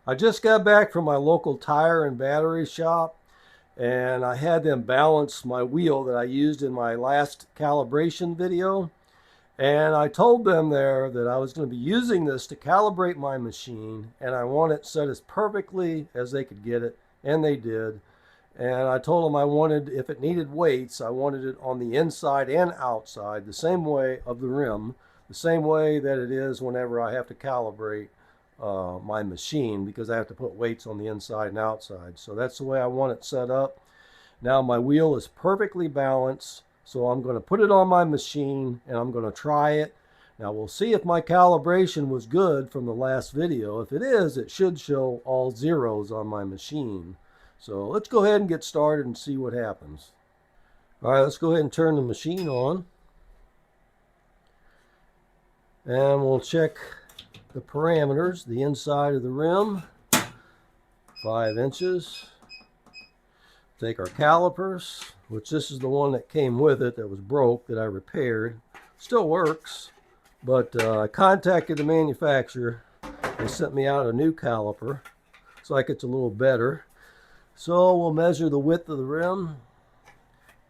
I just got back from my local tire and battery shop, and I had them balance my wheel that I used in my last calibration video. And I told them there that I was going to be using this to calibrate my machine, and I want it set as perfectly as they could get it, and they did. And I told them I wanted, if it needed weights, I wanted it on the inside and outside, the same way of the rim, the same way that it is whenever I have to calibrate my machine, because I have to put weights on the inside and outside. So that's the way I want it set up. Now my wheel is perfectly balanced, so I'm going to put it on my machine and I'm going to try it. Now we'll see if my calibration was good from the last video. If it is, it should show all zeros on my machine. So let's go ahead and get started and see what happens. All right, let's go ahead and turn the machine on. And we'll check the parameters. The inside of the rim, 5 inches. Take our calipers, which this is the one that came with it that was broke that I repaired. Still works, but I contacted the manufacturer. They sent me out a new caliper. Looks like it's a little better. So we'll measure the width of the rim,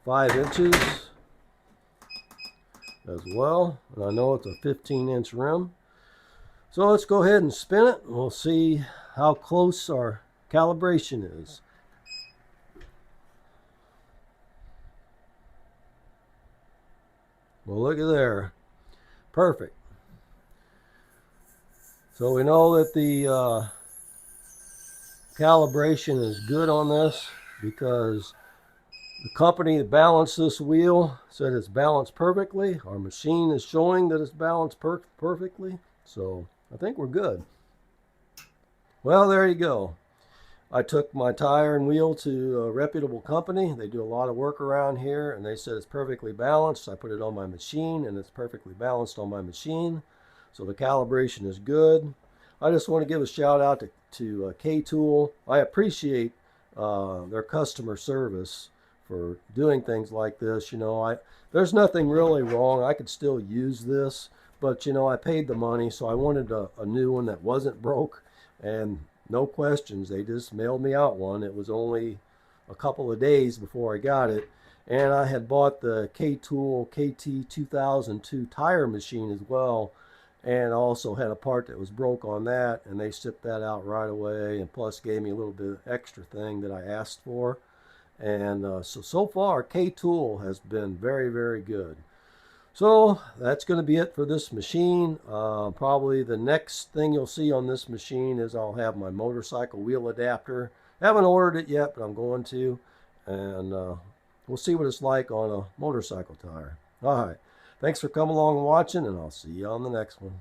5 inches as well. And I know it's a 15-inch rim. So let's go ahead and spin it, and we'll see how close our calibration is. Well, look at there. Perfect. So we know that the calibration is good on this because the company that balanced this wheel said it's balanced perfectly. Our machine is showing that it's balanced perfectly. So I think we're good. Well, there you go. I took my tire and wheel to a reputable company. They do a lot of work around here, and they said it's perfectly balanced. I put it on my machine, and it's perfectly balanced on my machine. So the calibration is good. I just want to give a shout out to Katool. I appreciate their customer service for doing things like this. You know, there's nothing really wrong. I could still use this, but you know, I paid the money, so I wanted a new one that wasn't broke, and no questions, they just mailed me out one. It was only a couple of days before I got it, and I had bought the Katool KT-710G tire machine as well, and also had a part that was broke on that, and they shipped that out right away, and plus gave me a little bit of extra thing that I asked for. And so far Katool has been very, very good. So that's going to be it for this machine. Probably the next thing you'll see on this machine is I'll have my motorcycle wheel adapter. Haven't ordered it yet, but I'm going to. And we'll see what it's like on a motorcycle tire. All right. Thanks for coming along and watching, and I'll see you on the next one.